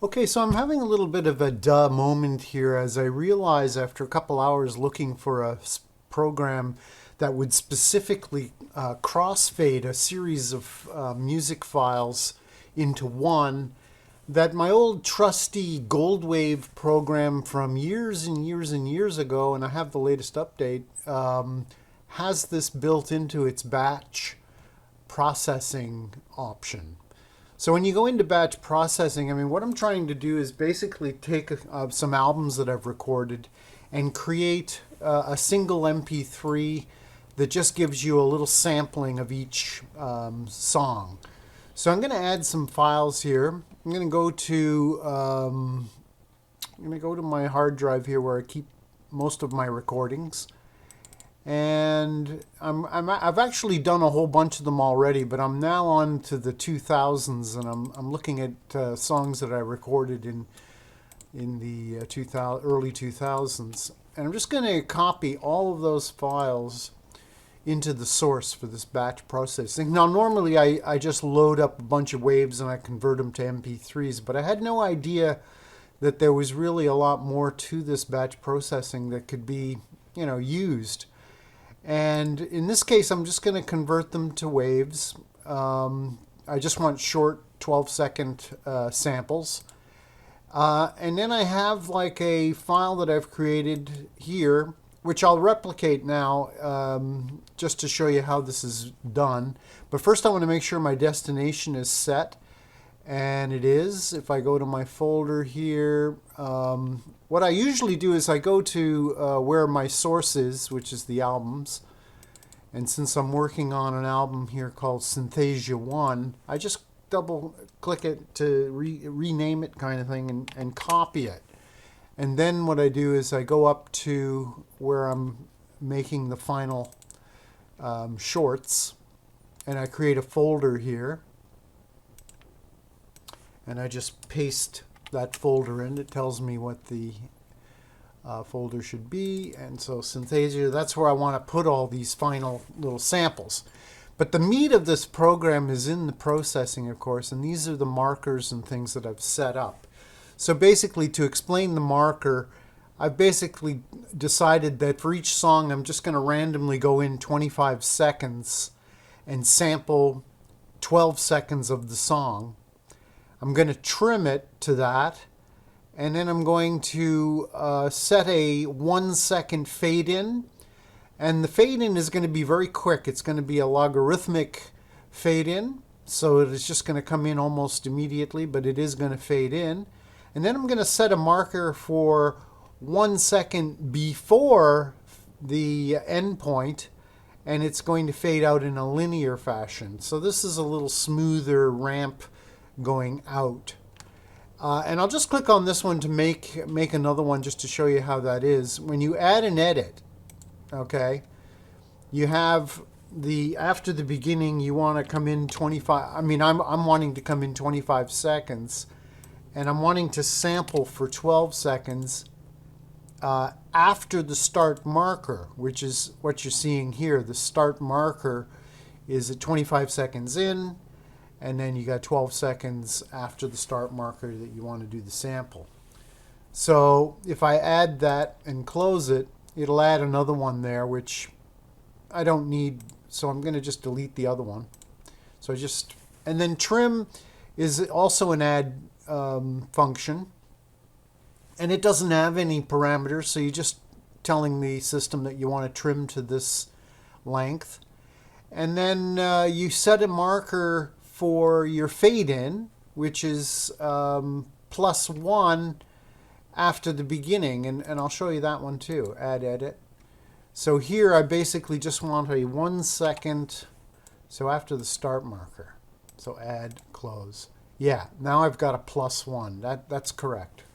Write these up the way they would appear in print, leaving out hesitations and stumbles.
Okay, so I'm having a little bit of a duh moment here as I realize after a couple hours looking for a program that would specifically crossfade a series of music files into one, that my old trusty GOLDWAVE program from years and years and years ago, and I have the latest update, has this built into its batch processing option. So when you go into batch processing, I mean, what I'm trying to do is basically take some albums that I've recorded and create a single MP3 that just gives you a little sampling of each song. So I'm going to add some files here. I'm going to go to my hard drive here where I keep most of my recordings. And I've actually done a whole bunch of them already, but I'm now on to the 2000s, and I'm looking at songs that I recorded in the early 2000s. And I'm just going to copy all of those files into the source for this batch processing. Now, normally I just load up a bunch of waves and I convert them to MP3s, but I had no idea that there was really a lot more to this batch processing that could be, used. And in this case, I'm just going to convert them to waves. I just want short 12-second samples. And then I have like a file that I've created here, which I'll replicate now just to show you how this is done. But first I want to make sure my destination is set. And it is. If I go to my folder here, what I usually do is I go to where my source is, which is the albums. And since I'm working on an album here called Synthesia 1, I just double click it to rename it kind of thing and copy it. And then what I do is I go up to where I'm making the final shorts, and I create a folder here. And I just paste that folder in. It tells me what the folder should be. And so Synthesia, that's where I want to put all these final little samples. But the meat of this program is in the processing, of course, and these are the markers and things that I've set up. So basically, to explain the marker, I've basically decided that for each song, I'm just going to randomly go in 25 seconds and sample 12 seconds of the song. I'm going to trim it to that, and then I'm going to set a 1 second fade in. And the fade in is going to be very quick. It's going to be a logarithmic fade in, so it's just going to come in almost immediately, but it is going to fade in. And then I'm going to set a marker for 1 second before the end point, and it's going to fade out in a linear fashion. So this is a little smoother ramp going out. And I'll just click on this one to make another one just to show you how that is. When you add an edit, okay, you have after the beginning, you want to come in 25. I mean, I'm wanting to come in 25 seconds, and I'm wanting to sample for 12 seconds after the start marker, which is what you're seeing here. The start marker is at 25 seconds in, and then you got 12 seconds after the start marker that you want to do the sample. So if I add that and close it, it'll add another one there, which I don't need, so I'm going to just delete the other one. So and then trim is also an add function, and it doesn't have any parameters, so you're just telling the system that you want to trim to this length. And then you set a marker for your fade in, which is +1 after the beginning, and I'll show you that one too. Add edit. So here I basically just want a 1 second, so after the start marker. So add, close. Yeah, now I've got a +1. That's correct.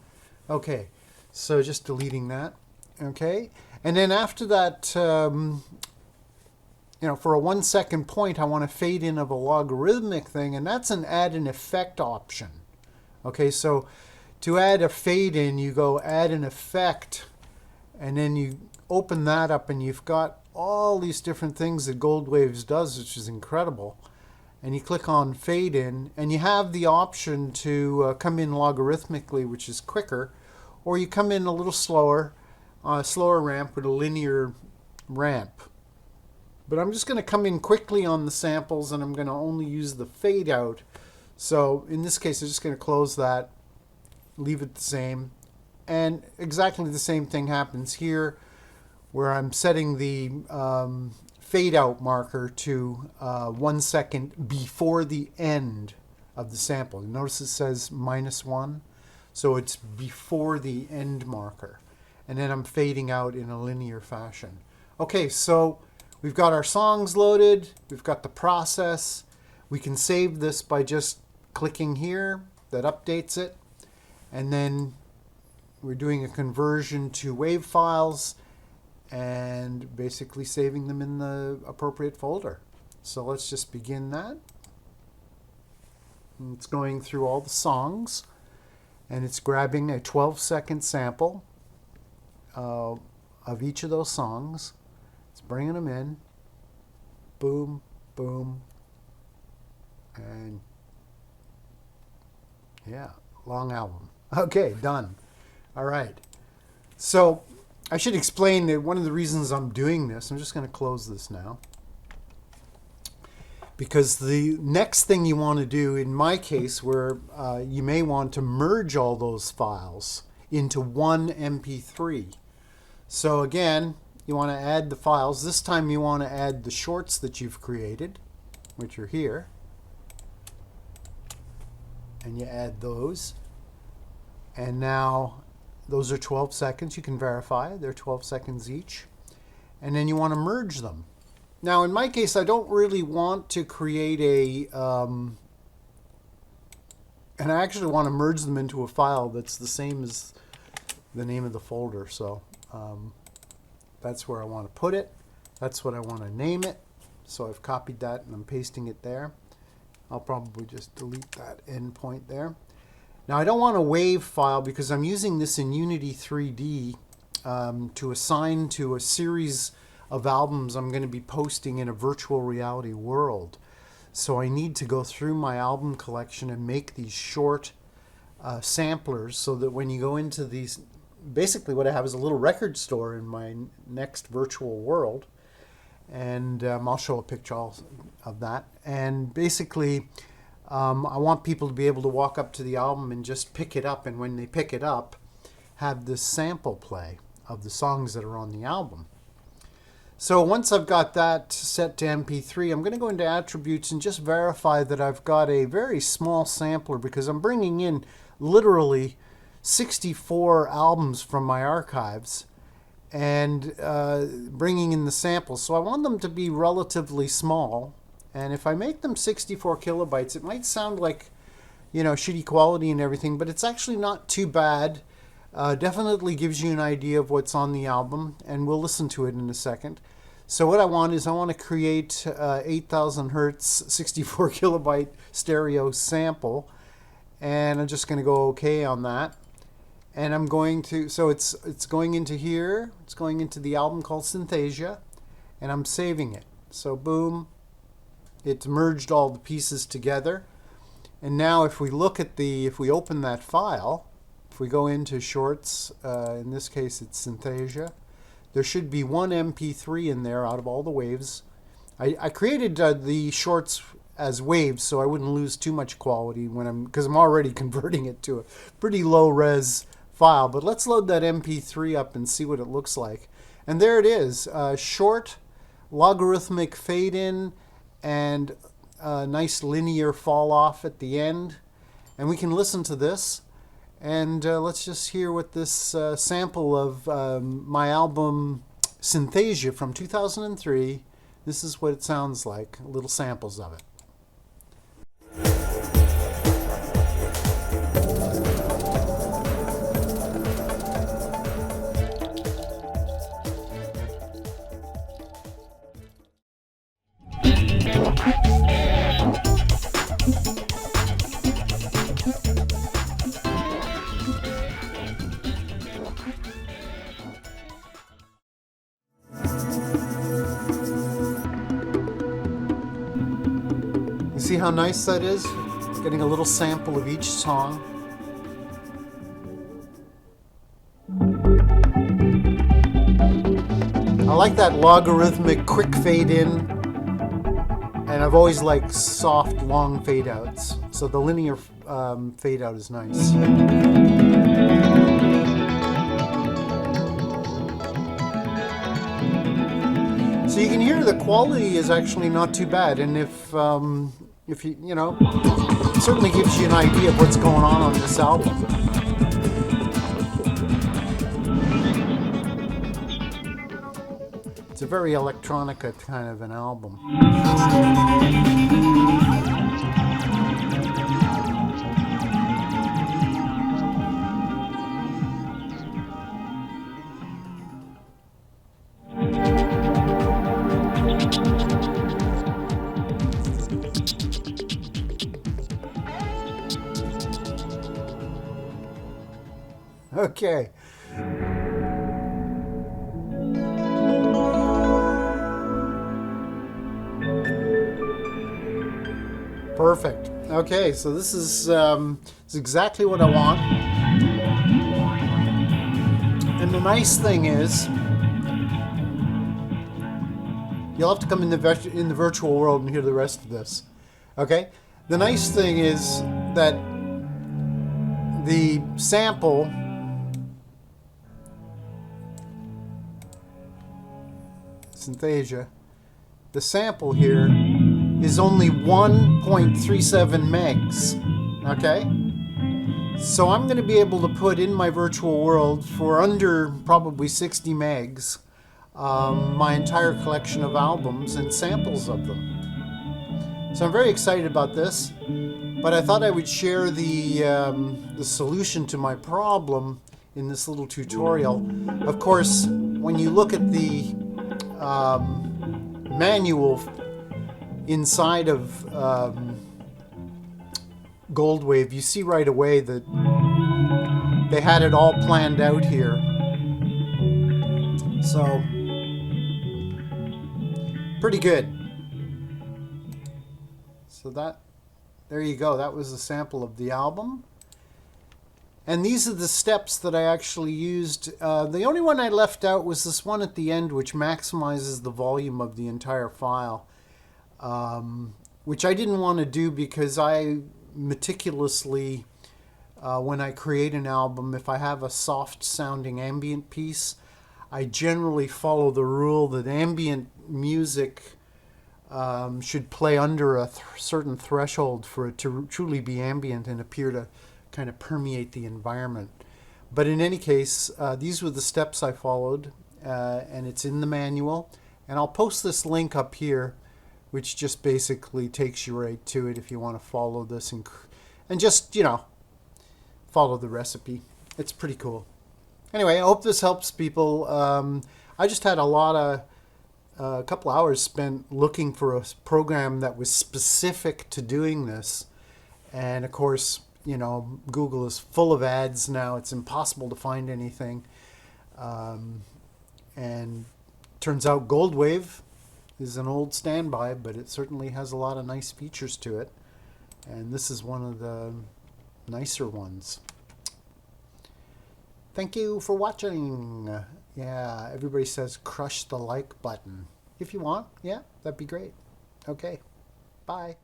Okay, so just deleting that. Okay, and then after that, for a 1 second point, I want to fade in of a logarithmic thing, and that's an add an effect option. Okay, so to add a fade in, you go add an effect, and then you open that up, and you've got all these different things that GOLDWAVE does, which is incredible. and you click on fade in, and you have the option to come in logarithmically, which is quicker, or you come in a little slower, slower ramp with a linear ramp. But I'm just going to come in quickly on the samples, and I'm going to only use the fade out. So in this case, I'm just going to close that, leave it the same. And exactly the same thing happens here, where I'm setting the fade out marker to 1 second before the end of the sample. Notice it says -1, so it's before the end marker. And then I'm fading out in a linear fashion. Okay, so we've got our songs loaded, we've got the process. We can save this by just clicking here, that updates it, and then we're doing a conversion to WAV files and basically saving them in the appropriate folder. So let's just begin that. And it's going through all the songs, and it's grabbing a 12-second sample of each of those songs. It's bringing them in. Boom, boom, and yeah, long album. Okay, done. All right. So I should explain that one of the reasons I'm doing this, I'm just going to close this now, because the next thing you want to do, in my case, where you may want to merge all those files into one MP3. So again, you want to add the files. This time you want to add the shorts that you've created, which are here. And you add those. And now those are 12 seconds. You can verify. They're 12 seconds each. And then you want to merge them. Now, in my case, I don't really want to create a... and I actually want to merge them into a file that's the same as the name of the folder. So that's where I want to put it. That's what I want to name it. So I've copied that and I'm pasting it there. I'll probably just delete that endpoint there. Now I don't want a WAV file because I'm using this in Unity 3D to assign to a series of albums I'm going to be posting in a virtual reality world. So I need to go through my album collection and make these short samplers so that when you go into these, basically what I have is a little record store in my next virtual world. And I'll show a picture of that. And basically, I want people to be able to walk up to the album and just pick it up. And when they pick it up, have this sample play of the songs that are on the album. So once I've got that set to MP3, I'm going to go into attributes and just verify that I've got a very small sampler, because I'm bringing in literally 64 albums from my archives and bringing in the samples. So I want them to be relatively small. And if I make them 64 kilobytes, it might sound like, you know, shitty quality and everything, but it's actually not too bad. Definitely gives you an idea of what's on the album, and we'll listen to it in a second. So what I want is I want to create 8,000 hertz, 64 kilobyte stereo sample, and I'm just going to go OK on that. And I'm going to, so it's going into here, it's going into the album called Synthesia, and I'm saving it. So boom, it's merged all the pieces together. And now if we look at if we open that file, if we go into shorts, in this case it's Synthesia, there should be one MP3 in there out of all the waves. I created the shorts as waves so I wouldn't lose too much quality because I'm already converting it to a pretty low res file. But let's load that MP3 up and see what it looks like. And there it is, short, logarithmic fade in, and a nice linear fall off at the end. And we can listen to this. And let's just hear what this sample of my album Synthesia from 2003, this is what it sounds like, little samples of it. See how nice that is? Getting a little sample of each song. I like that logarithmic quick fade in, and I've always liked soft long fade outs, so the linear fade out is nice. So you can hear the quality is actually not too bad, and if you know, it certainly gives you an idea of what's going on this album. It's a very electronica kind of an album. Okay. Perfect. Okay, so this is exactly what I want. And the nice thing is, you'll have to come in the virtual world and hear the rest of this. Okay? The nice thing is that the sample Synthesia, the sample here is only 1.37 megs. Okay? So I'm going to be able to put in my virtual world for under probably 60 megs my entire collection of albums and samples of them. So I'm very excited about this, but I thought I would share the solution to my problem in this little tutorial. Of course, when you look at the manual inside of GOLDWAVE, you see right away that they had it all planned out here. So, pretty good. So there you go. That was a sample of the album. And these are the steps that I actually used. The only one I left out was this one at the end, which maximizes the volume of the entire file, which I didn't want to do because I meticulously, when I create an album, if I have a soft sounding ambient piece, I generally follow the rule that ambient music should play under a certain threshold for it to truly be ambient and appear to kind of permeate the environment. But in any case, these were the steps I followed, and it's in the manual. And I'll post this link up here, which just basically takes you right to it if you want to follow this and just, you know, follow the recipe. It's pretty cool. Anyway, I hope this helps people. I just had a couple hours spent looking for a program that was specific to doing this. And of course, you know, Google is full of ads now. It's impossible to find anything. And turns out GOLDWAVE is an old standby, but it certainly has a lot of nice features to it. And this is one of the nicer ones. Thank you for watching. Yeah, everybody says crush the like button. If you want, yeah, that'd be great. Okay, bye.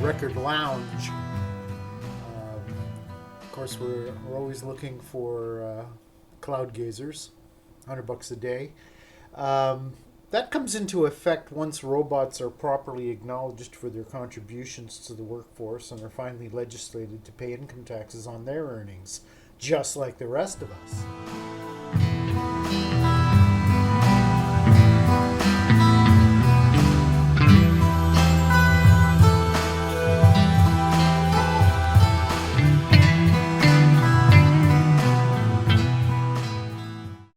Record lounge. Of course, we're always looking for cloud gazers, $100 a day. That comes into effect once robots are properly acknowledged for their contributions to the workforce and are finally legislated to pay income taxes on their earnings, just like the rest of us.